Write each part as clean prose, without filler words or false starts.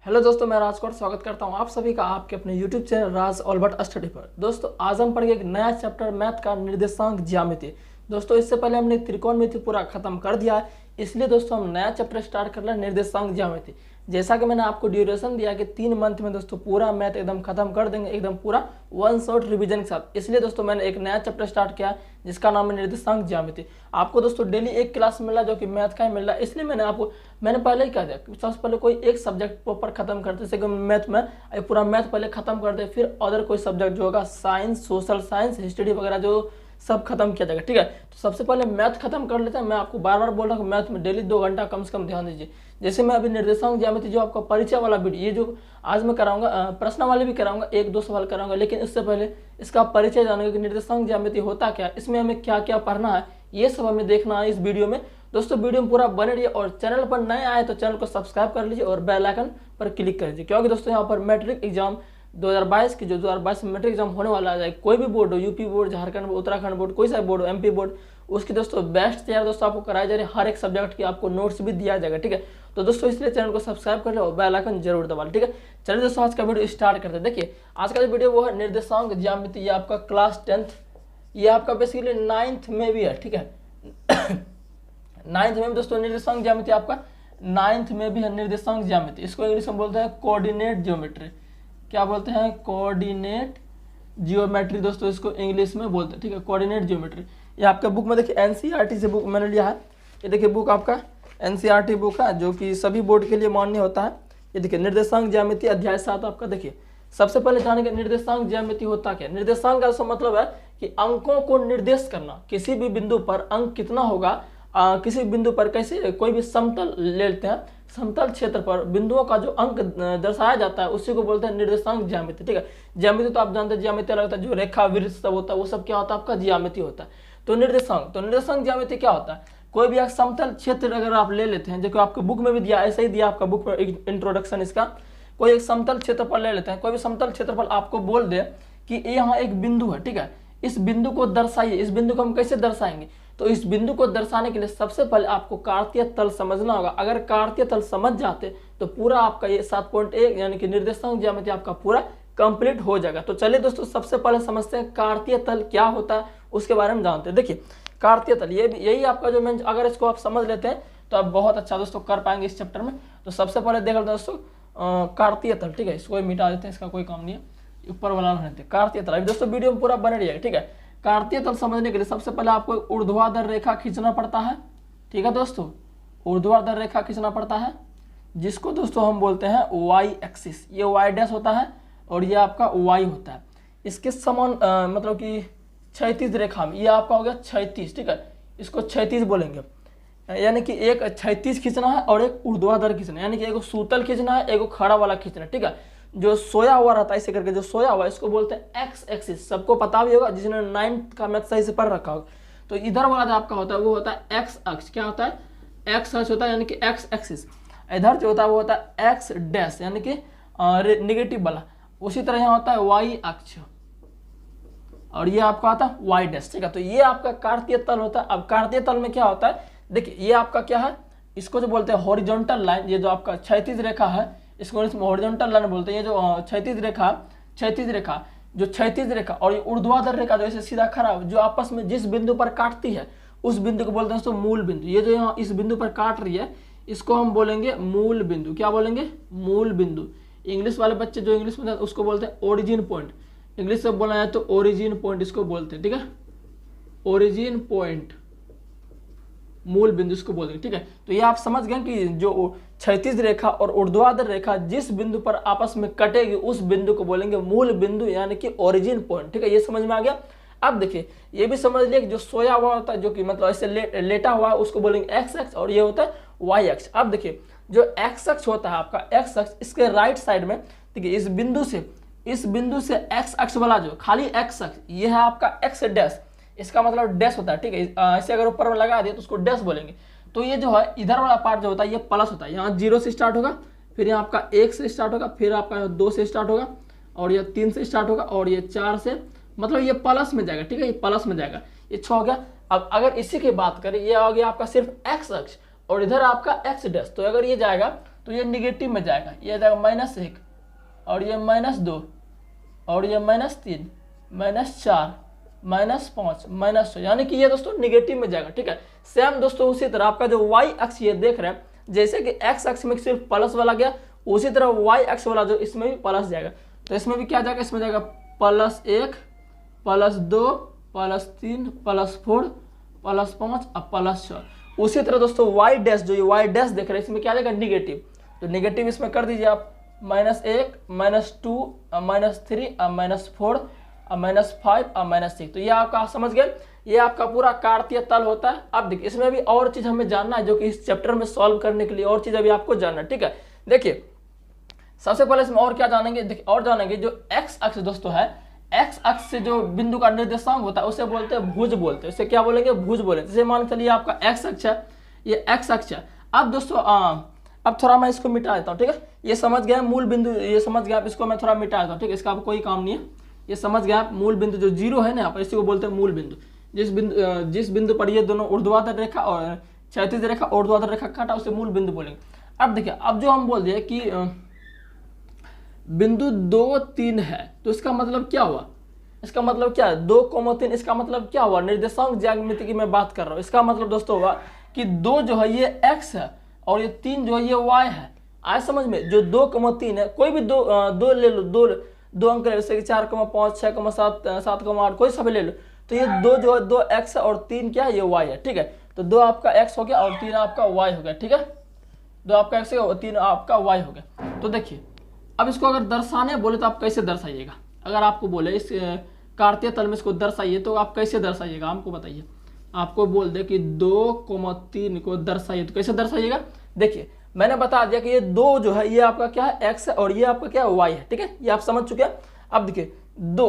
Hello दोस्तों, मैं राजकोट स्वागत करता हूं आप सभी का आपके अपने यूट्यूब चैनल राज ऑलबर्ट स्टडी पर। दोस्तों आज हम पढ़ेंगे एक नया चैप्टर मैथ का निर्देशांक ज्यामिति। दोस्तों इससे पहले हमने त्रिकोणमिति पूरा खत्म कर दिया है, इसलिए दोस्तों हम नया चैप्टर स्टार्ट कर रहे हैं निर्देशांक ज्यामिति। जैसा कि मैंने आपको ड्यूरेशन दिया कि 3 मंथ में दोस्तों पूरा मैथ एकदम खत्म कर देंगे, एकदम पूरा वन शॉट रिवीजन के साथ। इसलिए दोस्तों मैंने एक नया चैप्टर स्टार्ट किया जिसका नाम है निर्देशांक ज्यामिति। आपको दोस्तों डेली एक क्लास मिल रहा है जो कि मैथ का ही मिल रहा है, इसलिए मैंने पहले ही कह दिया कि सबसे पहले कोई एक सब्जेक्ट प्रॉपर खत्म करते, जैसे कि मैथ में पूरा मैथ पहले खत्म कर दे, फिर अदर कोई सब्जेक्ट जो होगा साइंस, सोशल साइंस, हिस्ट्री वगैरह जो सब खत्म किया जाएगा। ठीक है, तो सबसे पहले मैथ खत्म कर लेते हैं। मैं आपको बार बार बोल रहा हूँ मैथ में डेली 2 घंटा कम से कम ध्यान दीजिए। जैसे मैं अभी निर्देशांक ज्यामिति जो आपका परिचय वाला वीडियो, ये जो आज मैं कराऊंगा प्रश्न वाले भी कराऊंगा, 1-2 सवाल कराऊंगा, लेकिन इससे पहले इसका परिचय जानेंगे कि निर्देशांक ज्यामिति होता क्या, इसमें हमें क्या क्या पढ़ना है, ये सब हमें देखना है इस वीडियो में। दोस्तों वीडियो में पूरा बने रहिए और चैनल पर नए आए तो चैनल को सब्सक्राइब कर लीजिए और बेल आइकन पर क्लिक कर लीजिए, क्योंकि दोस्तों यहाँ पर मैट्रिक एग्जाम 2022 की जो 2022 में मैट्रिक एग्जाम होने वाला है, कोई भी बोर्ड हो, UP board, Jharkhand board, Uttarakhand board, कोई सा बोर्ड हो, एमपी बोर्ड, उसकी दोस्तों बेस्ट तैयार दोस्तों आपको कराई जा रही है। हर एक सब्जेक्ट की आपको नोट्स भी दिया जाएगा। ठीक है, तो दोस्तों इसलिए चैनल को सब्सक्राइब कर लो और बेल आइकन जरूर दबा लो। ठीक है, चलिए दोस्तों आज का वीडियो स्टार्ट करते हैं। देखिए आज का जो वीडियो वो है निर्देशांक ज्यामिति। ये आपका क्लास 10th, ये आपका बेसिकली 9th में भी है। ठीक है 9th में भी दोस्तों निर्देशांक ज्यामिति आपका 9th में भी है निर्देशांक ज्यामिति। इसको इंग्लिश में बोलते हैं कोऑर्डिनेट ज्योमेट्री। क्या बोलते हैं? कोऑर्डिनेट जियोमेट्री दोस्तों इसको इंग्लिश में बोलते हैं। ठीक है, कोऑर्डिनेट जियोमेट्री। ये आपका बुक में देखिए एनसीईआरटी से बुक मैंने लिया है। ये देखिए बुक आपका एनसीईआरटी बुक है जो कि सभी बोर्ड के लिए मान्य होता है। ये देखिए निर्देशांक ज्यामिति अध्याय 7 आपका। देखिए सबसे पहले जानेंगे निर्देशांक ज्यामिति होता क्या। निर्देशांक का मतलब है कि अंकों को निर्देश करना। किसी भी बिंदु पर अंक कितना होगा, किसी बिंदु पर कैसे कोई भी समतल ले लेते हैं, समतल क्षेत्र पर बिंदुओं का जो अंक दर्शाया जाता है उसी को बोलते हैं निर्देशांक ज्यामिति। ठीक है, ज्यामिति तो आप जानते हैं ज्यामिति अलग होता है, जो रेखा वृत्त सब होता है वो सब क्या होता है आपका ज्यामिति होता है। तो निर्देशांक ज्यामिति क्या होता है? कोई भी एक समतल क्षेत्र अगर आप ले लेते हैं, जो कि आपके बुक में भी दिया, ऐसे ही दिया आपका बुक में इंट्रोडक्शन इसका। कोई एक समतल क्षेत्र पर ले लेते हैं, कोई भी समतल क्षेत्र पर आपको बोल दे कि यहाँ एक बिंदु है। ठीक है, इस बिंदु को दर्शाइए। इस बिंदु को हम कैसे दर्शाएंगे? तो इस बिंदु को दर्शाने के लिए सबसे पहले आपको कार्तीय तल समझना होगा। अगर कार्तीय तल समझ जाते तो पूरा आपका ये 7.1 यानी कि निर्देशांक ज्यामिति आपका पूरा कंप्लीट हो जाएगा। तो चलिए दोस्तों सबसे पहले समझते हैं कार्तीय तल क्या होता है, उसके बारे में जानते हैं। देखिए कार्तीय तल यही आपका जो मैं, अगर इसको आप समझ लेते हैं तो आप बहुत अच्छा दोस्तों कर पाएंगे इस चैप्टर में। तो सबसे पहले देख लेते हैं दोस्तों कार्तीय तल। ठीक है, इसको मिटा देते हैं, इसका कोई काम नहीं है, ऊपर वाला रहते हैं कार्तीय तल। अभी दोस्तों वीडियो में पूरा बने रहिएगा। ठीक है, कार्तीय तल समझने के लिए सबसे पहले आपको ऊर्ध्वाधर रेखा खींचना पड़ता है। ठीक है दोस्तों, ऊर्ध्वाधर रेखा खींचना पड़ता है जिसको दोस्तों हम बोलते हैं वाई एक्सिस। ये वाई डैश होता है और ये आपका वाई होता है। इसके समान मतलब कि क्षैतिज रेखा में ये आपका हो गया क्षैतिज। ठीक है, इसको क्षैतिज बोलेंगे, यानी कि एक क्षैतिज खींचना है और एक ऊर्ध्वाधर खींचना है, यानी कि एक सूतल खींचना है, एक खड़ा वाला खींचना है। ठीक है, जो सोया हुआ रहता है, इसे करके जो सोया हुआ है इसको बोलते हैं एक्स एक्सिस। सबको पता भी होगा जिसने 9th का मैथ सही से पढ़ रखा होगा। तो इधर वाला जो आपका होता है वो होता है एक्स अक्ष। क्या होता है? एक्स अक्ष होता है, यानी कि एक्स एक्सिस। इधर जो होता है वो होता है एक्स डैश, यानी कि निगेटिव वाला। उसी तरह यहाँ होता है वाई अक्ष और ये आपका आता है वाई डैश। ठीक है, तो ये आपका कार्तीय तल होता है। अब कार्तीय तल में क्या होता है, देखिए ये आपका क्या है, इसको जो बोलते हैं हॉरिजॉन्टल लाइन। ये जो आपका क्षैतिज रेखा है इसको हॉरिजॉन्टल लाइन बोलते हैं। ये जो क्षैतिज रेखा जो क्षैतिज रेखा और ये ऊर्ध्वाधर रेखा जो ऐसे सीधा खड़ा जो आपस में जिस बिंदु पर काटती है उस बिंदु को बोलते हैं दोस्तों मूल बिंदु। ये जो यहाँ इस बिंदु पर काट रही है इसको हम बोलेंगे मूल बिंदु। क्या बोलेंगे? मूल बिंदु। इंग्लिश वाले बच्चे जो इंग्लिश में उसको बोलते हैं ओरिजिन पॉइंट। इंग्लिश से बोला जाए तो ओरिजिन पॉइंट इसको बोलते हैं। ठीक है, ओरिजिन पॉइंट, मूल बिंदु इसको बोलते हैं। ठीक है, तो ये आप समझ गए कि जो क्षैतिज रेखा और ऊर्ध्वाधर रेखा जिस बिंदु पर आपस में कटेगी उस बिंदु को बोलेंगे मूल बिंदु, यानी कि ओरिजिन पॉइंट। ठीक है, ये समझ में आ गया। अब देखिए ये भी समझ लिया कि जो सोया हुआ होता है, जो कि मतलब ऐसे लेटा हुआ है, उसको बोलेंगे एक्स अक्ष और ये होता है वाई अक्ष। अब देखिए जो एक्स अक्ष होता है आपका, एक्स अक्ष इसके राइट साइड में, देखिए इस बिंदु से एक्स अक्ष वाला जो खाली एक्स अक्ष ये है आपका एक्स डैश। इसका मतलब डैश होता है। ठीक है, ऐसे अगर ऊपर में लगा दिया तो उसको डैश बोलेंगे। तो ये जो है इधर वाला पार्ट जो होता है ये प्लस होता है। यहाँ 0 से स्टार्ट होगा, फिर यहाँ आपका 1 से स्टार्ट होगा, फिर आपका 2 से स्टार्ट होगा और ये 3 से स्टार्ट होगा और ये 4 से, मतलब ये प्लस में जाएगा। ठीक है, ये प्लस में जाएगा, ये 6 हो गया। अब अगर इसी की बात करें, ये आ गया आपका सिर्फ एक्स अक्ष और इधर आपका एक्स डैश। तो अगर ये जाएगा तो ये निगेटिव में जाएगा, ये आ जाएगा -1 और ये -2 और ये -3 -4 -5 -6, यानी कि ये दोस्तों निगेटिव में जाएगा। ठीक है, सेम दोस्तों उसी तरह आपका जो वाई अक्ष ये देख रहे हैं, जैसे कि एक्स अक्ष में सिर्फ प्लस वाला गया, उसी तरह वाई अक्ष वाला जो इसमें भी प्लस जाएगा। तो इसमें भी क्या जाएगा, इसमें जाएगा +1 +2 +3 +4 +5 और +6। उसी तरह दोस्तों वाई डैश, जो ये वाई डैश देख रहे हैं, इसमें क्या जाएगा निगेटिव। तो निगेटिव इसमें कर दीजिए आप -1 -2 -3 -4 -5 और -6। तो ये आपका समझ गए, ये आपका पूरा कार्तीय तल होता है। अब देखिए इसमें भी और चीज हमें जानना है, जो कि इस चैप्टर में सॉल्व करने के लिए और चीज अभी आपको जानना है। ठीक है, देखिए सबसे पहले इसमें और क्या जानेंगे, देखिए और जानेंगे जो एक्स अक्ष दोस्तों है, एक्स अक्ष से जो बिंदु का निर्देशांक होता है उसे बोलते हैं भुज बोलते हैं। उसे क्या बोलेंगे, भुज बोलेंगे। जैसे मान चलिए आपका एक्स अक्ष है, ये एक्स अक्ष है। अब दोस्तों अब थोड़ा मैं इसको मिटा देता हूँ। ठीक है, ये समझ गया मूल बिंदु, ये समझ गया आप, इसको मैं थोड़ा मिटा देता हूँ। ठीक है, इसका कोई काम नहीं है, ये समझ गया आप। मूल बिंदु जो 0 है ना यहाँ पर, इसी को बोलते हैं मूल बिंदु। जिस बिंदु पर ये दोनों ऊर्ध्वाधर रेखा और क्षैतिज रेखा ऊर्ध्वाधर रेखा काटा, उसे मूल बिंदु बोलेंगे। अब देखिए, अब जो हम बोल दिए कि बिंदु 2, 3 है, तो इसका मतलब क्या हुआ, इसका मतलब क्या है 2,3, इसका मतलब क्या हुआ, निर्देशांक ज्यामिति की मैं बात कर रहा हूँ। इसका मतलब दोस्तों हुआ कि 2 जो है ये x है और ये 3 जो है ये y है। आए समझ में, जो 2,3 है, कोई भी दो ले लो, दो अंक ले लो, जैसे 4,5 6,7 7,8 कोई सा भी ले लो। तो ये 2 जो है 2x है और 3 क्या है, ये y है। ठीक है, तो 2 आपका x हो गया और 3 आपका y हो गया। ठीक है, 2 आपका x है और 3 आपका y हो गया। तो देखिए अब इसको अगर दर्शाने बोले तो आप कैसे दर्शाइएगा, अगर आपको बोले इस कार्तीय तल में इसको दर्शाइए तो आप कैसे दर्शाइएगा, हमको बताइए। आपको बोल दे कि 2,3 को दर्शाइए, तो कैसे दर्शाइएगा। देखिए मैंने बता दिया कि ये 2 जो है ये आपका क्या है, x है और ये आपका क्या है, y है। ठीक है, ये आप समझ चुके हैं। अब देखिए 2,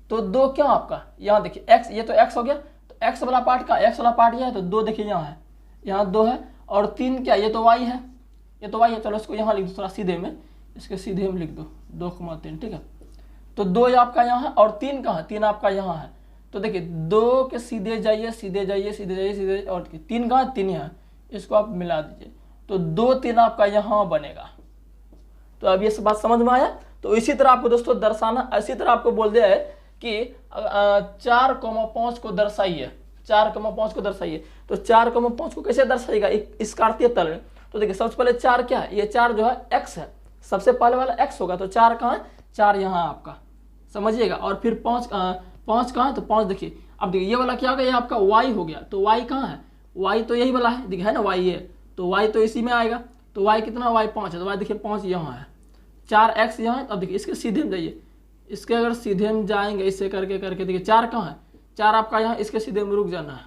तो 2 क्या आपका, यहाँ देखिए x, ये तो x हो गया, तो x वाला पार्ट का, x वाला पार्ट ये है, तो 2 देखिए यहाँ है, यहाँ 2 है और 3 क्या, ये तो y है, ये तो y है। चलो इसको यहाँ लिख दो थोड़ा सीधे में, इसके सीधे में लिख दो 2,3। ठीक है, तो 2 आपका यहाँ है और 3 कहाँ है, 3 आपका यहाँ है। तो देखिए 2 के सीधे जाइए सीधे जाइए सीधे जाइए सीधे, और 3 कहाँ है, 3 यहाँ, इसको आप मिला दीजिए तो 2, 3 आपका यहाँ बनेगा। तो अब ये सब बात समझ में आया। तो इसी तरह आपको दोस्तों दर्शाना, इसी तरह आपको बोल दिया है कि 4,5 को दर्शाइए, 4,5 को दर्शाइए। तो 4,5 को कैसे दर्शाइएगा इस कार्तीय तल में। तो देखिए सबसे पहले 4 क्या है, ये 4 जो है x है, सबसे पहले वाला x होगा। तो 4 कहाँ है, 4 यहाँ आपका, समझिएगा। और फिर 5 कहाँ है, तो 5 देखिए। अब देखिए ये वाला क्या हो गया, ये आपका y हो गया। तो y कहाँ है, y तो यही वाला है, देखिए है ना y ये, तो y तो इसी में आएगा। तो y कितना, y 5 है, तो y देखिए 5 यहाँ है, 4x यहाँ है। अब देखिए इसके सीधे में जाइए, इसके अगर सीधे में जाएंगे इससे करके करके, देखिए 4 कहाँ है, 4 आपका यहाँ, इसके सीधे में रुक जाना है।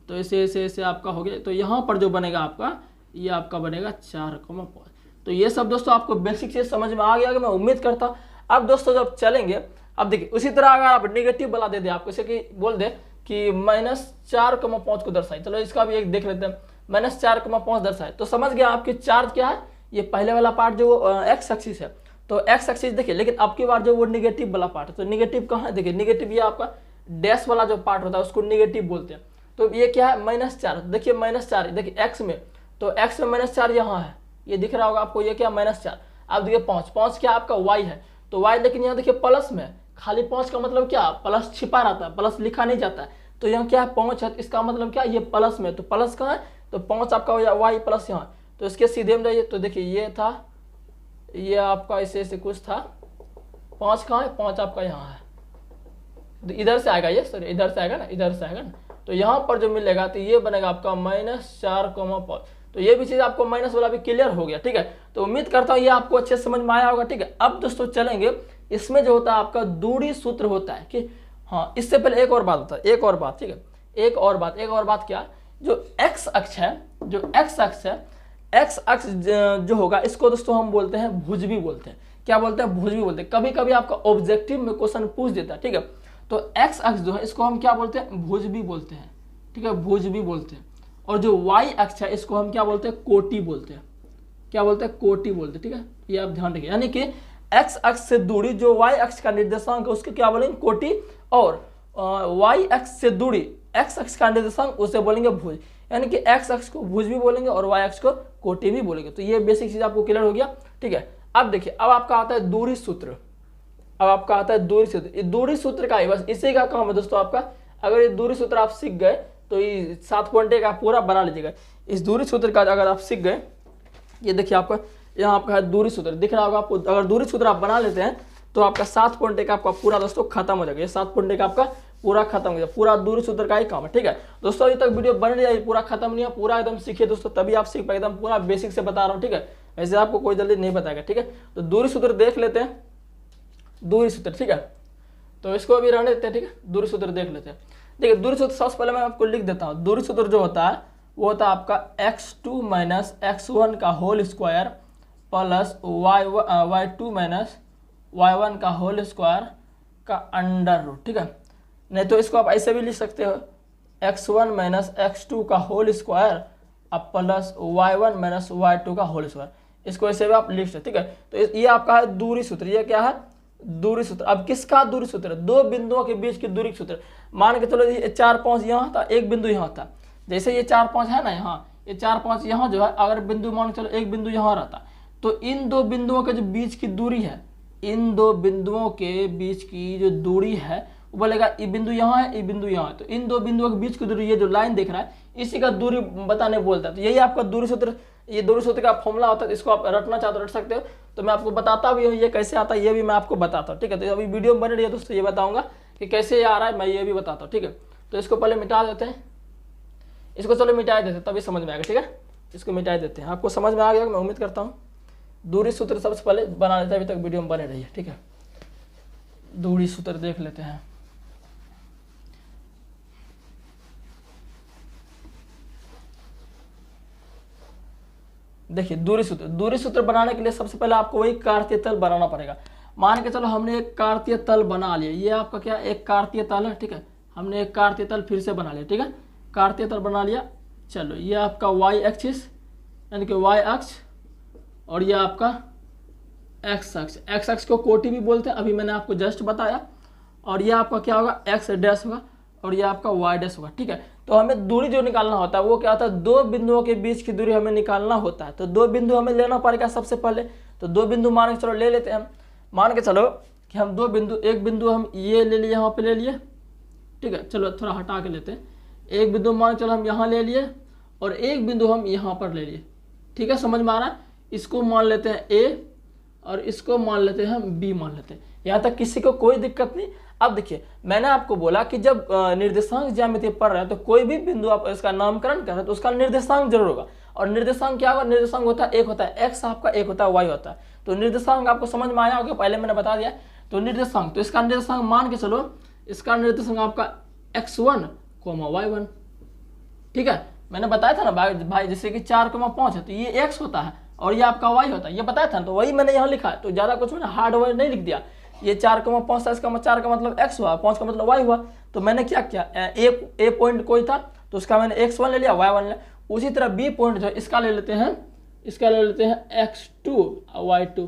तो ऐसे ऐसे ऐसे आपका हो गया। तो यहाँ पर जो बनेगा आपका, ये आपका बनेगा 4,5। तो ये सब दोस्तों आपको बेसिक चीज समझ में आ गया कि मैं उम्मीद करता हूँ। अब दोस्तों जब चलेंगे, अब देखिए उसी तरह अगर आप नेगेटिव वाला दे दे आपको, जैसे कि बोल दे कि -4,5 को दर्शाए, चलो इसका भी एक देख लेते हैं, -4,5 दर्शाए। तो समझ गया आपकी चार्ज क्या है, ये पहले वाला पार्ट जो एक्स एक्सिस है, तो एक्स एक्सिस देखिए। लेकिन अब की बार जो वो निगेटिव वाला पार्ट है, तो निगेटिव कहाँ है, देखिए निगेटिव ये आपका डैश वाला जो पार्ट होता है उसको निगेटिव बोलते हैं। तो ये क्या है, -4, देखिए -4, देखिए एक्स में, तो एक्स में -4 यहाँ है, ये दिख रहा होगा आपको, ये क्या -4। अब देखिए 5 क्या आपका y है, तो y लेकिन यहाँ देखिए प्लस में, खाली 5 का मतलब क्या, प्लस छिपा रहता है, प्लस लिखा नहीं जाता है। तो यहाँ क्या है 5 है, इसका मतलब क्या, ये प्लस में, तो प्लस कहाँ है, तो 5 आपका y प्लस यहाँ। तो इसके सीधे में जाइए, तो देखिए ये था, ये आपका ऐसे ऐसे कुछ था, 5 कहाँ है, 5 आपका यहाँ है, तो इधर से आएगा ये, सॉरी इधर से आएगा ना, इधर से आएगा ना। तो यहाँ पर जो मिलेगा तो ये बनेगा आपका -4,5। तो ये भी चीज आपको माइनस वाला भी क्लियर हो गया। ठीक है, तो उम्मीद करता हूँ ये आपको अच्छे समझ में आया होगा। ठीक है, अब दोस्तों चलेंगे, इसमें जो होता है आपका दूरी सूत्र होता है कि हाँ, इससे पहले एक और बात होता है, एक और बात। ठीक है, एक और बात क्या, जो एक्स अक्ष है, जो एक्स अक्ष है, एक्स अक्ष जो होगा इसको दोस्तों हम बोलते हैं भुज भी बोलते हैं। क्या बोलते हैं, भुज भी बोलते हैं। कभी कभी आपका ऑब्जेक्टिव में क्वेश्चन पूछ देता है। ठीक है, तो एक्स अक्ष जो है इसको हम क्या बोलते हैं, भुज भी बोलते हैं। ठीक है, भुज भी बोलते हैं। और जो y अक्ष है इसको हम क्या बोलते हैं, कोटि बोलते हैं। क्या बोलते हैं, कोटि बोलते हैं। ठीक है, ये आप ध्यान रखिए, यानी कि x अक्ष से दूरी जो y अक्ष का निर्देशांक है उसको क्या बोलेंगे, कोटि। और y अक्ष से दूरी x अक्ष का निर्देशांक उसे बोलेंगे भुज। यानी कि एक्स अक्ष को भुज भी बोलेंगे और वाई अक्ष को कोटि भी बोलेंगे। तो ये बेसिक चीज आपको क्लियर हो गया, ठीक है। अब देखिए, अब आपका आता है दूरी सूत्र। अब आपका आता है दूरी सूत्र। ये दूरी सूत्र का ही बस इसी का काम है दोस्तों आपका। अगर ये दूरी सूत्र आप सीख गए तो ये 7.1 आप पूरा बना लीजिएगा। इस दूरी सूत्र का अगर आप सीख गए, ये देखिए आपका यहाँ आपका है दूरी सूत्र दिख रहा होगा आपको। अगर दूरी सूत्र आप बना लेते हैं तो आपका 7.1 आपका पूरा दोस्तों खत्म हो जाएगा। ये 7.1 आपका पूरा खत्म हो जाएगा। पूरा दूरी सूत्र का ही काम है, ठीक है दोस्तों। अभी तक वीडियो बन रही है, पूरा खत्म नहीं है, पूरा एकदम सीखिए दोस्तों, तभी आप सीख पाए। एकदम पूरा बेसिक से बता रहा हूँ, ठीक है। ऐसे आपको कोई जल्दी नहीं बताएगा, ठीक है। तो दूरी सूत्र देख लेते हैं, दूरी सूत्र, ठीक है। तो इसको अभी रहने देते हैं, ठीक है। दूरी सूत्र देख लेते हैं। देखिए दूरी सूत्र सबसे पहले मैं आपको लिख देता हूँ। दूरी सूत्र जो होता है वो होता है आपका x2 माइनस x1 का whole square plus y2 minus y1 का होल स्क्वायर का अंडर रूट, ठीक है। नहीं तो इसको आप ऐसे भी लिख सकते हो, x1 माइनस x2 का होल स्क्वायर अब प्लस y1 माइनस y2 का होल स्क्वायर। इसको ऐसे भी आप लिख सकते, ठीक है। तो ये आपका है दूरी सूत्र। ये क्या है? दूरी सूत्र। अब किसका दूरी सूत्र? दो बिंदुओं के बीच की दूरी सूत्र। मान के चलो ये 4, 5 यहाँ था, एक बिंदु यहाँ था। जैसे ये 4, 5 है ना, यहाँ ये 4, 5 यहाँ जो है, अगर बिंदु मान के चलो एक बिंदु यहाँ रहता, तो इन दो बिंदुओं के जो बीच की दूरी है, इन दो बिंदुओं के बीच की जो दूरी है वो बोलेगा ये बिंदु यहाँ है, ये बिंदु यहाँ है। तो इन दो बिंदुओं के बीच की दूरी, ये जो लाइन देख रहा है, इसी का दूरी बताने बोलता है। तो यही आपका दूरी सूत्र, ये दूरी सूत्र का फॉर्मूला होता है। इसको आप रटना चाहते हो रट सकते हो। तो मैं आपको बताता भी हूँ ये कैसे आता है, ये भी मैं आपको बताता हूँ, ठीक है। तो अभी वीडियो बन रही है दोस्तों, ये बताऊंगा कि कैसे ये आ रहा है, मैं ये भी बताता हूँ, ठीक है। तो इसको पहले मिटा देते हैं, इसको चलो मिटा देते हैं, तभी समझ में आएगा, ठीक है। इसको मिटा देते हैं, आपको समझ में आ गया मैं उम्मीद करता हूँ। दूरी सूत्र सबसे पहले बना लेते हैं, अभी तक वीडियो में बने रही है, ठीक है। दूरी सूत्र देख लेते हैं। देखिए दूरी सूत्र बनाने के लिए सबसे पहले आपको वही कार्तीय तल बनाना पड़ेगा। मान के चलो हमने एक कार्तीय तल बना लिया। ये आपका क्या एक कार्तीय तल है, ठीक है। हमने एक कार्तीय तल फिर से बना लिया, ठीक है। कार्तीय तल बना लिया। चलो ये आपका वाई एक्सिस यानी कि वाई अक्ष, और ये आपका एक्स अक्ष। एक्स अक्ष को कोटि भी बोलते हैं, अभी मैंने आपको जस्ट बताया। और ये आपका क्या होगा? एक्स डैश होगा, और ये आपका वाई डैश होगा, ठीक है। तो हमें दूरी जो निकालना होता है वो क्या होता है? दो बिंदुओं के बीच की दूरी हमें निकालना होता है। तो दो बिंदु हमें लेना पड़ेगा सबसे पहले। तो दो बिंदु मान के चलो ले लेते हैं हम। मान के चलो कि हम दो बिंदु, एक बिंदु हम ये ले लिए, यहाँ पे ले लिए, ठीक है। चलो थोड़ा हटा के लेते हैं। एक बिंदु मान के चलो हम यहाँ ले लिए, और एक बिंदु हम यहाँ पर ले लिए, ठीक है। समझ में आ रहा है? इसको मान लेते हैं ए, और इसको मान लेते हैं हम बी मान लेते हैं। यहाँ तक किसी को कोई दिक्कत नहीं। अब देखिए मैंने आपको बोला कि जब निर्देशांक ज्यामिति पढ़ रहे हैं तो कोई भी बिंदु आप इसका नामकरण कर रहे हैं तो उसका निर्देशांक जरूर होगा। और निर्देशांक क्या होगा? निर्देशांक होता है, एक होता है एक्स आपका, एक होता है वाई होता है। तो निर्देशांक आपको समझ में आया होगा, पहले मैंने बता दिया। तो निर्देशांक, तो इसका निर्देशांक मान के चलो, इसका निर्देशांक आपका x1, y1, ठीक है। मैंने बताया था ना भाई जैसे कि 4,5 है तो ये x होता है और ये आपका y होता है, ये बताया था ना। तो वही मैंने यहाँ लिखा है। तो ज्यादा कुछ मैंने हार्ड वर्ड नहीं लिख दिया। ये 4,5 था, इसका 4 का मतलब x हुआ, 5 का मतलब y हुआ। तो मैंने क्या किया, ए पॉइंट कोई था तो उसका मैंने x1 ले लिया, y1 ले लिया। उसी तरह बी पॉइंट जो इसका ले लेते हैं, इसका ले लेते हैं x2 और y2,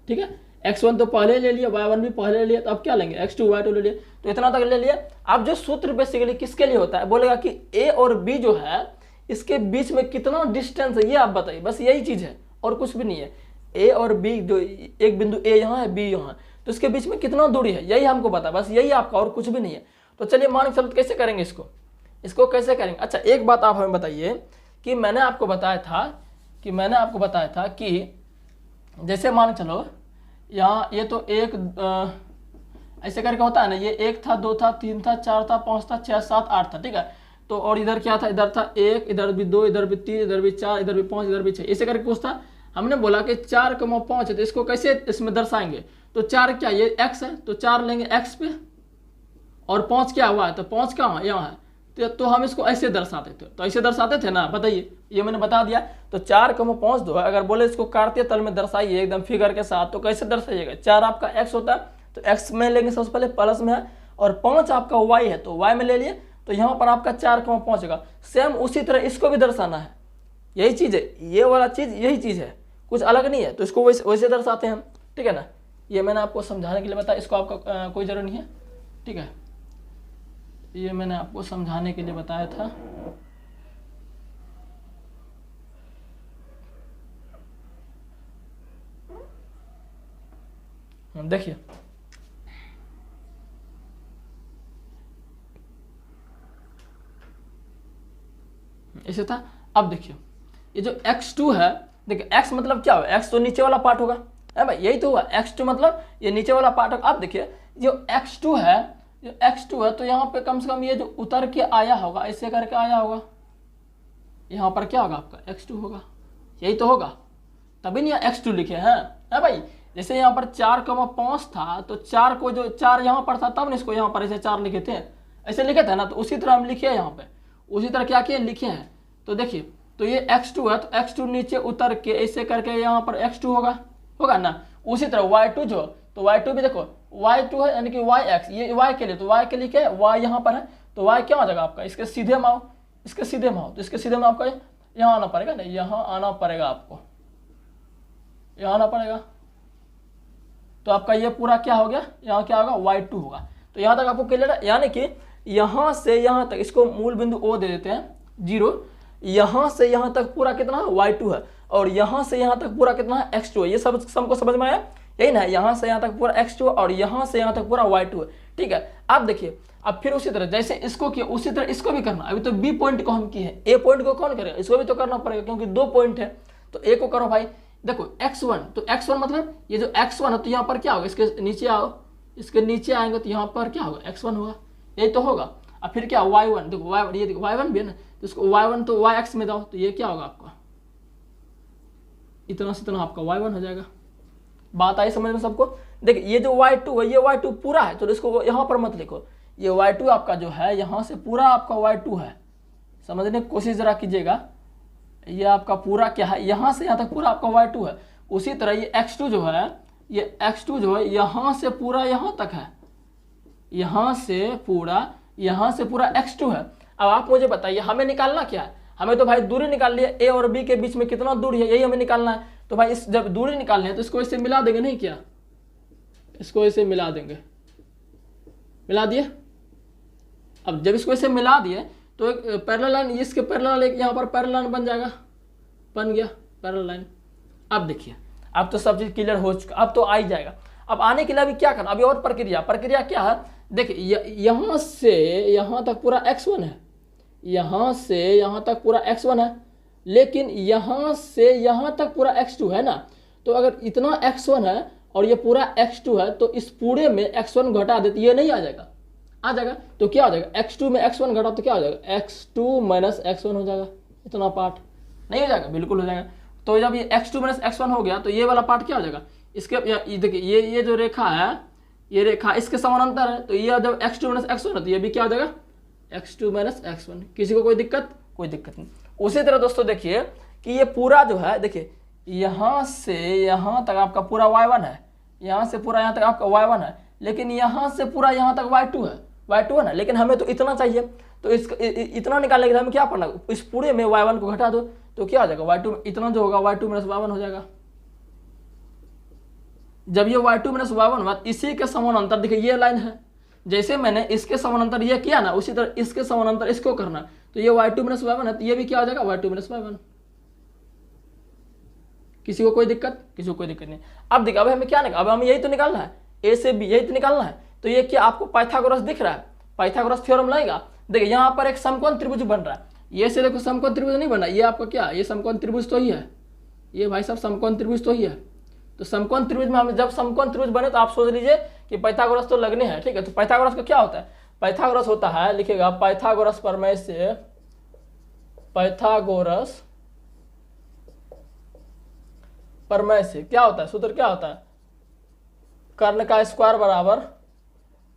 ठीक है। x1 तो पहले ले लिया, y1 भी पहले ले लिया, तो अब क्या लेंगे? x2 y2 ले लिया। तो इतना तक ले लिया। अब जो सूत्र बेसिकली किसके लिए होता है? बोलेगा कि a और b जो है इसके बीच में कितना डिस्टेंस है, ये आप बताइए। बस यही चीज है और कुछ भी नहीं है। a और b, जो एक बिंदु a यहाँ है, b यहाँ है, तो इसके बीच में कितना दूरी है, यही हमको पता है। बस यही आपका, और कुछ भी नहीं है। तो चलिए मान के चलो कैसे करेंगे इसको कैसे करेंगे? अच्छा एक बात आप हमें बताइए कि मैंने आपको बताया था कि जैसे मान चलो यहाँ ये तो एक ऐसे करके होता है ना, ये 1 था, 2 था, 3 था, 4 था, 5 था, 6, 7, 8 था, ठीक है। तो और इधर क्या था? इधर था 1, इधर भी 2, इधर भी 3, इधर भी 4, इधर भी 5, इधर भी 6, ऐसे करके कुछ था। हमने बोला कि 4,5 है तो इसको कैसे इसमें दर्शाएंगे? तो 4 क्या, ये x है तो 4 लेंगे x पे, और 5 क्या हुआ है? तो 5 कहाँ है? यहाँ है। तो हम इसको ऐसे दर्शाते थे। तो ऐसे दर्शाते थे ना, बताइए, ये मैंने बता दिया। तो 4,5 जो है, अगर बोले इसको कार्तीय तल में दर्शाइए एकदम फिगर के साथ, तो कैसे दर्शाइएगा? 4 आपका x होता है तो x में लेंगे सबसे पहले, प्लस में है, और 5 आपका y है तो y में ले लिए। तो यहाँ पर आपका 4,5 होगा। सेम उसी तरह इसको भी दर्शाना है, यही चीज़ है, ये वाला चीज़ यही चीज़ है, कुछ अलग नहीं है। तो इसको वैसे दर्शाते हैं हम, ठीक है ना। ये मैंने आपको समझाने के लिए बताया, इसको आपका कोई ज़रूरत नहीं है, ठीक है। ये मैंने आपको समझाने के लिए बताया था। देखिए ऐसे था। अब देखिए ये जो x2 है, देखिए x मतलब क्या होगा, x तो नीचे वाला पार्ट होगा, है भाई, यही तो हुआ, x2 मतलब ये नीचे वाला पार्ट होगा। अब देखिए जो x2 है, जो x2 है, तो यहाँ पे कम से कम ये जो उतर के आया होगा, ऐसे करके आया होगा, यहाँ पर क्या होगा आपका x2 होगा, यही तो होगा, तभी नहीं x2 लिखे हैं, है भाई। जैसे यहाँ पर 4,5 था, तो 4 को जो 4 यहाँ पर था तब न इसको यहाँ पर ऐसे 4 लिखे थे, ऐसे लिखे थे ना, तो उसी तरह हम लिखे हैं यहाँ पे, उसी तरह क्या किए लिखे हैं। तो देखिए तो ये x2 है, तो x2 नीचे उतर के ऐसे करके यहाँ पर x2 होगा ना। उसी तरह y2 जो, तो y2 भी देखो y2 है, यानी कि yx, ये y के लिए, तो y के लिए क्या है, y यहाँ पर है, तो y क्या हो जाएगा आपका, इसके सीधे में आओ, इसके सीधे में आओ, तो इसके सीधे में आपका यहाँ आना पड़ेगा ना, यहाँ आना पड़ेगा आपको, यहाँ आना पड़ेगा, तो आपका ये पूरा क्या हो गया, यहाँ क्या होगा y2 होगा। तो यहाँ तक आपको क्लियर है, यानी कि यहाँ से यहाँ तक, इसको मूल बिंदु O दे देते हैं 0, यहाँ से यहाँ तक पूरा कितना है y2 है, और यहाँ से यहाँ तक पूरा कितना है x2 है। ये सब सबको समझ में आया, यही ना, यहाँ से यहाँ तक पूरा x2 और यहाँ से यहाँ तक पूरा y2 है, ठीक है। अब देखिए अब फिर उसी तरह जैसे इसको किया उसी तरह इसको भी करना। अभी तो B पॉइंट को हम किए हैं, A पॉइंट को कौन करेगा, इसको भी तो करना पड़ेगा क्योंकि 2 पॉइंट है, तो A को करो भाई। देखो x1, तो x1 मतलब ये जो x1 है, तो यहाँ पर क्या होगा, इसके नीचे आओ, इसके नीचे आएंगे तो यहाँ पर क्या होगा, x1 होगा, यही तो होगा। अब फिर क्या y1, देखो y, ये देखो y1 भी है ना, तो इसको y1 तो yx में जाओ, तो ये क्या होगा आपका, इतना से इतना आपका y1 हो जाएगा। बात आई समझ में सबको। देखिए ये जो y2 है, ये y2 पूरा है, तो इसको यहाँ पर मत लिखो, ये y2 आपका जो है यहाँ से पूरा आपका y2 है, समझने की कोशिश जरा कीजिएगा। ये आपका पूरा क्या है, यहाँ से यहाँ तक पूरा आपका y2 है। उसी तरह ये x2 जो है, ये x2 जो है यहाँ से पूरा यहाँ तक है, यहाँ से पूरा x2 है। अब आप मुझे बताइए हमें निकालना क्या है, हमें तो भाई दूरी निकाल लिया, a और b के बीच में कितना दूरी है, यही हमें निकालना है। तो भाई इस जब दूरी निकालनी है तो इसको ऐसे मिला देंगे, नहीं क्या, इसको ऐसे मिला देंगे, मिला दिए। अब जब इसको ऐसे मिला दिए तो एक पैरेलल लाइन, इसके पैरेलल एक यहाँ पर पैरेलल लाइन बन जाएगा, बन गया पैरेलल लाइन। अब देखिए अब तो सब चीज क्लियर हो चुका, अब तो आ ही जाएगा। अब आने के लिए अभी क्या करना, अभी और प्रक्रिया क्या है, देखिए यहाँ से यहाँ तक पूरा x1 है, यहाँ से यहाँ तक पूरा x1 है, लेकिन यहाँ से यहाँ तक पूरा x2 है ना। तो अगर इतना x1 है और ये पूरा x2 है, तो इस पूरे में x1 घटा देते, ये नहीं आ जाएगा, आ जाएगा, तो क्या हो जाएगा, x2 में x1 घटा तो क्या हो जाएगा, x2 माइनस x1 हो जाएगा, इतना पार्ट नहीं हो जाएगा, बिल्कुल हो जाएगा। तो जब ये x2 माइनस x1 हो गया तो ये वाला पार्ट क्या हो जाएगा, इसके देखिए ये जो रेखा है, ये रेखा इसके समानांतर है, तो ये जब x2 माइनस x1 है तो ये भी क्या हो जाएगा, x2 माइनस x1। किसी को कोई दिक्कत नहीं। उसी तरह दोस्तों देखिए कि ये पूरा जो है, देखिए यहाँ से यहाँ तक आपका पूरा y1 है, यहाँ से पूरा यहाँ तक आपका y1 है, लेकिन यहाँ से पूरा यहाँ तक y2 है ना, लेकिन हमें तो इतना चाहिए, तो इतना निकालने के लिए हमें क्या पढ़ना, इस पूरे में y1 को घटा दो, तो क्या हो जाएगा, y2 इतना जो होगा y2 माइनस y1 हो जाएगा। जब ये y2 माइनस y1 हुआ, इसी के समानांतर देखिए ये लाइन है, जैसे मैंने इसके समानांतर ये किया ना, उसी तरह इसके समानांतर इसको करना, तो ये y2 माइनस y1 है, तो ये भी क्या हो जाएगा, y2 माइनस y1। किसी को कोई दिक्कत नहीं। अब देखिए अब हमें क्या निकालना, अब हमें यही तो निकालना है, a से b यही तो निकालना है। तो ये क्या आपको पाइथागोरस दिख रहा है, पाइथागोरस थ्योरम लगेगा। देखिए यहाँ पर एक समकोण त्रिभुज बन रहा है, ये से देखो समकोण त्रिभुज नहीं बना, ये आपका क्या, ये समकोण त्रिभुज तो ही है, ये भाई साहब समकोण त्रिभुज तो ही है। तो समकोण त्रिभुज में हमें जब समकोण त्रिभुज बने तो आप सोच लीजिए कि पाइथागोरस तो लगने हैं, ठीक है। तो पाइथागोरस का क्या होता है, पाइथागोरस होता है, लिखेगा पाइथागोरस प्रमेय से, पाइथागोरस प्रमेय से क्या होता है, सूत्र क्या होता है, कर्ण का स्क्वायर बराबर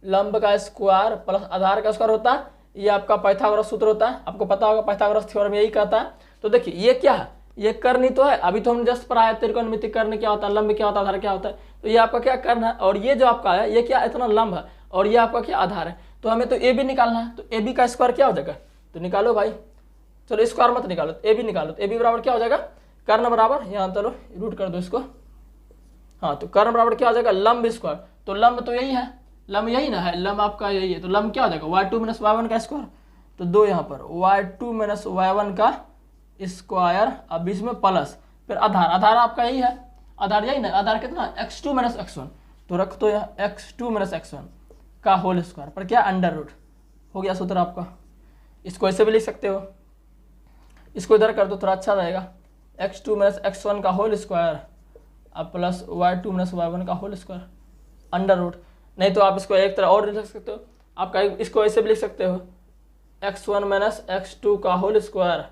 लंब का स्क्वायर प्लस आधार का स्क्वायर होता है। ये आपका पाइथागोरस सूत्र होता है, आपको पता होगा पाइथागोरस थ्योरम यही कहता है। तो देखिए ये क्या है, ये कर्ण ही तो है, अभी तो हम जस्ट पढ़ाया त्रिकोणमिति कर्ण क्या होता है, लंब क्या होता है, आधार क्या होता है। तो ये आपका क्या कर्ण है, और ये जो आपका है ये क्या इतना लंब है, और ये आपका क्या आधार है। तो हमें तो ए बी निकालना है, तो ए बी का स्क्वायर क्या हो जाएगा, तो निकालो भाई, चलो स्क्वायर मत निकालो, ए बी निकालो। तो ए बी बराबर क्या हो जाएगा, कर्ण बराबर, यहाँ चलो रूट कर दो इसको, हाँ, तो कर्ण बराबर क्या हो जाएगा, लंब स्क्वायर। तो लंब तो यही है, लंब यही ना है, लंब आपका यही है, तो लंब क्या हो जाएगा, y2 माइनस y1 का स्क्वायर। तो दो यहाँ पर y2 माइनस y1 का स्क्वायर, अब बीच में प्लस, फिर आधार, आधार आपका यही है, आधार यही ना, आधार कितना x2 माइनस x1। तो रख दो यहाँ x2 माइनस x1 का होल स्क्वायर पर क्या अंडर रूट हो गया सूत्र आपका। इसको ऐसे भी लिख सकते हो, इसको इधर कर दो थोड़ा अच्छा रहेगा, x2 माइनस x1 का होल स्क्वायर अब प्लस y2 माइनस y1 का होल स्क्वायर अंडर रूट। नहीं तो आप इसको एक तरह और लिख सकते हो, आपका इसको ऐसे भी लिख सकते हो x1 माइनस x2 का होल स्क्वायर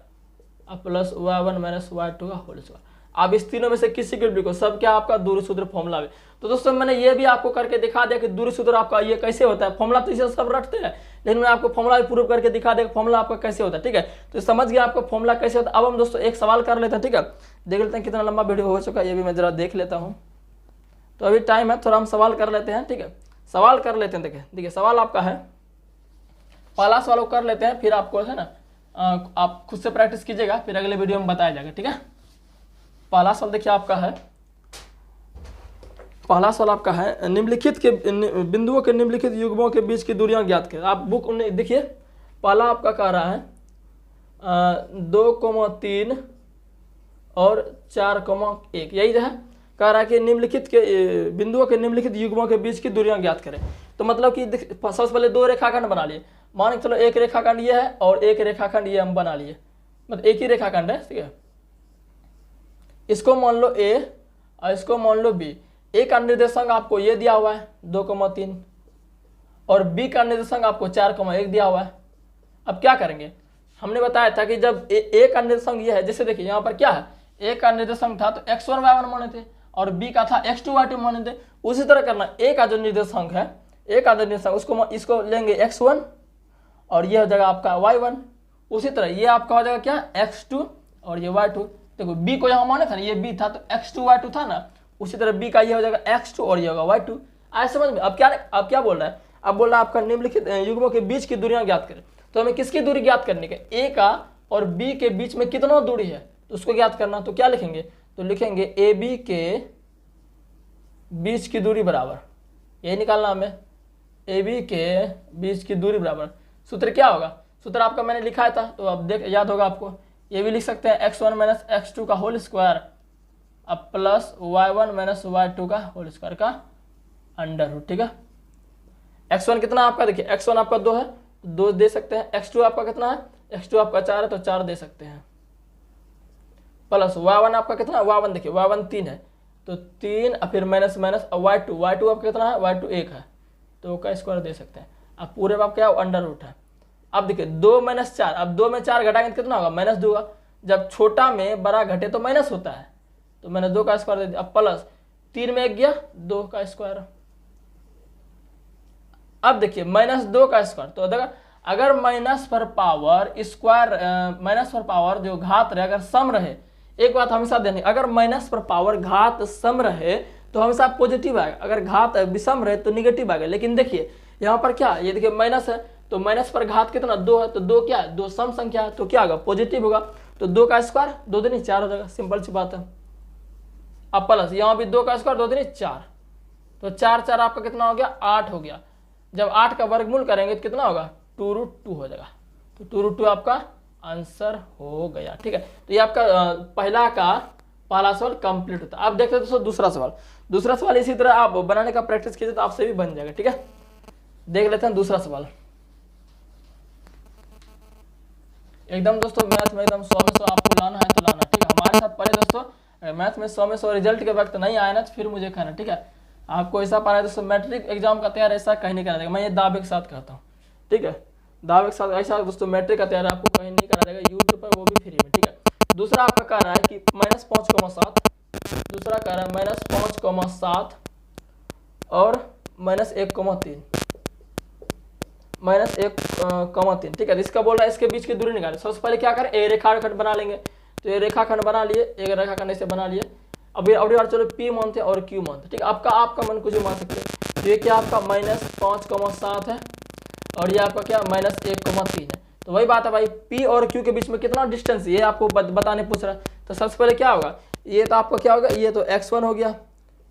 अब प्लस y1 माइनस y2 का होल स्क्वायर। आप इस तीनों में से किसी को भी लिखो, सब क्या आपका दूरी सूत्र फॉर्मूला में। तो दोस्तों मैंने ये भी आपको करके दिखा दिया कि दूरी सूत्र आपका ये कैसे होता है। फॉर्मूला तो इसे सब रखते हैं, लेकिन मैं आपको फॉर्मूला भी प्रूव करके दिखा दिया फॉर्मूला आपका कैसे होता है। ठीक है, तो समझ गया आपको फॉर्मूला कैसे होता है। अब हम दोस्तों एक सवाल कर लेते हैं। ठीक है, देख लेते हैं कितना लंबा वीडियो हो चुका है, ये भी मैं जरा देख लेता हूँ। तो अभी टाइम है, थोड़ा हम सवाल कर लेते हैं। ठीक है, सवाल कर लेते हैं। देखिए सवाल आपका है, पहला सवाल कर लेते हैं, फिर आपको है ना आप खुद से प्रैक्टिस कीजिएगा, फिर अगले वीडियो में बताया जाएगा। ठीक है, पहला सवाल देखिए आपका है, पहला सवाल आपका है निम्नलिखित के बिंदुओं के निम्नलिखित युग्मों के बीच की दूरियां ज्ञात करें। आप बुक देखिए, पहला आपका कह रहा है 2,3 और 4,1, यही है। कह रहा है कि निम्नलिखित के बिंदुओं के निम्नलिखित युग्मों के बीच की दूरियां ज्ञात करें। तो मतलब कि सबसे पहले दो रेखाखंड बना लिए, मान के चलो एक रेखाखंड ये है और एक रेखाखंड ये हम बना लिए, मतलब एक ही रेखाखंड है। ठीक है, इसको मान लो A और इसको मान लो B। A का निर्देशांक आपको ये दिया हुआ है 2,3 और B का निर्देशांक आपको 4,1 दिया हुआ है। अब क्या करेंगे, हमने बताया था कि जब A का निर्देशांक ये है, जैसे देखिए यहाँ पर क्या है, A का निर्देशांक था तो x1 y1 माने थे और B का था x2 y2 माने थे। उसी तरह करना, A का जो निर्देशांक है, A का निर्देशांक उसको इसको लेंगे x1 और ये हो जाएगा आपका y1। उसी तरह ये आपका हो जाएगा क्या x2 और ये y2। देखो B को यहाँ माने था ना, ये B था तो x2 y2 था ना, उसी तरह B का ये हो जाएगा x2 और ये होगा y2। आए समझ में। अब क्या बोल रहा है, अब बोल रहा है आपका निम्नलिखित युग्मों के बीच की दूरियां ज्ञात करें। तो हमें किसकी दूरी ज्ञात करने का, A का और B के बीच में कितना दूरी है तो उसको ज्ञात करना। तो क्या लिखेंगे, तो लिखेंगे AB के बीच की दूरी बराबर, यही निकालना हमें, AB के बीच की दूरी बराबर। सूत्र क्या होगा, सूत्र आपका मैंने लिखा था तो अब देख याद होगा आपको। ये भी लिख सकते हैं x1 माइनस x2 का होल स्क्वायर अब प्लस y1 माइनस y2 का होल स्क्वायर का अंडर रूट। ठीक है, x1 कितना आपका, देखिए x1 आपका 2 है, 2 दे सकते हैं। x2 आपका कितना है, x2 आपका 4 है तो 4 दे सकते हैं, प्लस y1 आपका कितना, y1 देखिए y1 3 है तो 3 और फिर माइनस माइनस y2 आपका कितना है, y2 1 है तो का स्क्वायर दे सकते हैं। अब पूरे आप क्या अंडर रूट है। अब देखिए 2 माइनस 4, अब 2 में 4 घटाएंगे तो कितना होगा, माइनस 2 होगा। जब छोटा में बड़ा घटे तो माइनस होता है, तो मैंने 2 का स्क्वायर दे दिया। अब प्लस 3 में 1 गया 2 का स्क्वायर। अब देखिए माइनस 2 का स्क्वायर, तो देखा अगर माइनस पर पावर स्क्वायर माइनस पर पावर जो घात रहे अगर सम रहे, एक बात हमेशा देनी, अगर माइनस पर पावर घात सम रहे तो हमेशा पॉजिटिव आएगा, अगर घात विषम रहे तो निगेटिव आएगा। लेकिन देखिए यहाँ पर क्या, ये देखिए माइनस है तो माइनस पर घात कितना 2 है, तो 2 क्या है, 2 सम संख्या है तो क्या होगा, पॉजिटिव होगा। तो 2 का स्क्वायर 2 दूनी 4 हो जाएगा, सिंपल सी बात है। अब प्लस यहाँ भी 2 का स्क्वायर 2 दूनी 4, तो 4 4 आपका कितना हो गया, 8 हो गया। जब 8 का वर्गमूल करेंगे तो कितना होगा, 2√2 हो जाएगा। तो 2√2 आपका आंसर हो गया। ठीक है, तो ये आपका पहला सवाल कंप्लीट होता है। अब देखते हैं दोस्तों दूसरा सवाल इसी तरह आप बनाने का प्रैक्टिस कीजिए तो आपसे भी बन जाएगा। ठीक है, देख लेते हैं दूसरा सवाल। एकदम दोस्तों मैथ में एकदम 100 में 100 आपको लाना है तो लाना। ठीक है, हमारे साथ पढ़े दोस्तों, मैथ में 100 में 100 रिजल्ट के वक्त नहीं आया ना तो फिर मुझे कहना। ठीक है, आपको ऐसा पढ़ा है दोस्तों, मैट्रिक एग्जाम का तैयार ऐसा कहीं नहीं करा देगा, मैं ये दावे के साथ कहता हूँ। ठीक है, दावे के साथ ऐसा दोस्तों मैट्रिक का तैयार आपको कहीं नहीं करा देगा, यूट्यूब पर, वो भी फ्री में। ठीक है, दूसरा आपका कह रहा है कि -5,7, दूसरा कह रहा है -5,7 और -1,3, -1,3। ठीक है, इसका बोल रहा है इसके बीच की दूरी निकालें। सबसे पहले क्या करें, एक रेखाखंड बना लेंगे। तो ये रेखाखंड बना लिए, एक रेखाखंड ऐसे बना लिए। अब बार चलो P मानते हैं और Q मानते हैं। ठीक है, आपका मन कुछ मान सकते हैं। तो ये क्या आपका -5,7 है और ये आपका क्या -1,3 है। तो वही बात है भाई, P और Q के बीच में कितना डिस्टेंस, ये आपको बताने पूछ रहा है। तो सबसे पहले क्या होगा, ये तो आपका क्या होगा, ये तो x1 हो गया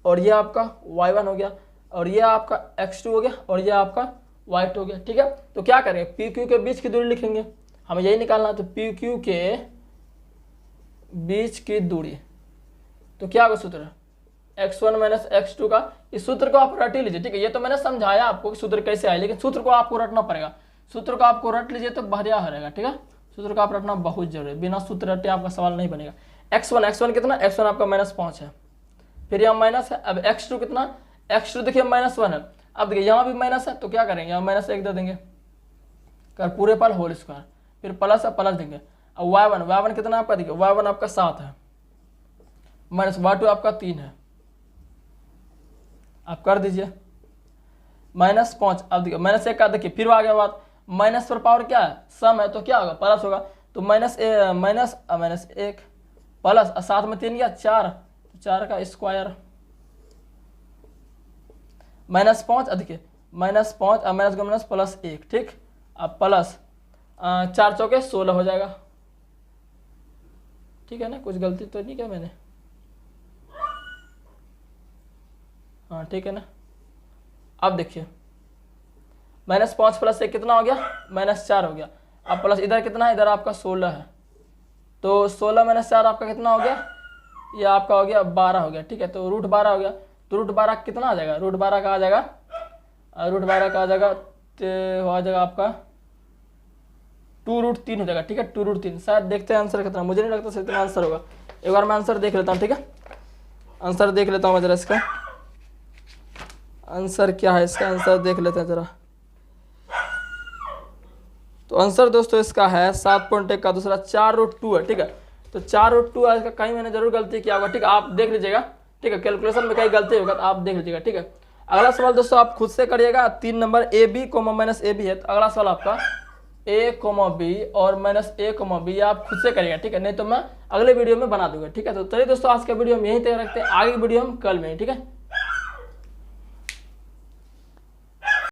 और ये आपका y1 हो गया और ये आपका x2 हो गया और ये आपका y2 हो गया। ठीक है, तो क्या करेंगे, PQ के बीच की दूरी लिखेंगे, हमें यही निकालना है। तो PQ के बीच की दूरी, तो क्या होगा सूत्र, x1 माइनस x2 का, इस सूत्र को आप रट ही लीजिए, ठीक है। ये तो मैंने समझाया आपको कि सूत्र कैसे आए, लेकिन सूत्र को आपको रटना पड़ेगा। सूत्र को आपको रट लीजिए तो बढ़िया रहेगा, ठीक है। सूत्र को आप रटना बहुत जरूरी है, बिना सूत्र रटे आपका सवाल नहीं बनेगा। x1 कितना, x1 आपका -5 है, फिर यहाँ माइनस है। अब x2 कितना, x2 देखिए -1 है। अब देखिए यहाँ भी माइनस है, तो क्या करेंगे, यहाँ -1 दे देंगे, कर पूरे पर होल स्क्वायर, फिर प्लस है, प्लस देंगे। अब y1 कितना आपका, देखिए y1 आपका 7 है, माइनस y2 आपका 3 है, आप कर दीजिए -5। अब देखिए -1 का, देखिए फिर आ गया बात, माइनस पर पावर क्या है, सम है, तो क्या होगा, प्लस होगा। तो -1 प्लस 7 में 3 गया 4, 4 का स्क्वायर -5, देखिए -5 माइनस का माइनस प्लस 1, ठीक। अब प्लस 4 चौके 16 हो जाएगा, ठीक है ना, कुछ गलती तो नहीं क्या मैंने, हाँ ठीक है ना। अब देखिए -5 प्लस 1 कितना हो गया, -4 हो गया। अब प्लस इधर कितना है, इधर आपका 16 है, तो 16 - 4 आपका कितना हो गया, ये आपका हो गया 12 हो गया, ठीक है। तो √12 हो गया, तो √12 कितना आ जाएगा, √12 का आ जाएगा, √12 का आ जाएगा, तो आ जाएगा आपका 2√3 हो जाएगा, ठीक है। 2√3, शायद देखते हैं आंसर कितना, मुझे नहीं लगता सही इतना आंसर होगा। एक बार मैं आंसर देख लेता हूँ, ठीक है, आंसर देख लेता हूँ मैं जरा, इसका आंसर क्या है, इसका आंसर देख लेते हैं जरा। तो आंसर दोस्तों इसका है 7.1 का दूसरा 4√2 है, ठीक है। तो 4√2 है इसका, कहीं मैंने जरूर गलती किया होगा, ठीक है, आप देख लीजिएगा, ठीक है, कैलकुलेशन में कहीं गलती होगा तो आप देख लीजिएगा, ठीक है। अगला सवाल दोस्तों आप खुद से करिएगा, 3 नंबर AB, -AB है, तो अगला सवाल आपका A, B और -A, B आप खुद से करिएगा, ठीक है, नहीं तो मैं अगले वीडियो में बना दूंगा, ठीक है। तो चलिए दोस्तों आज का वीडियो हम यहीं तक रखते हैं, आगे वीडियो हम कल में, ठीक है।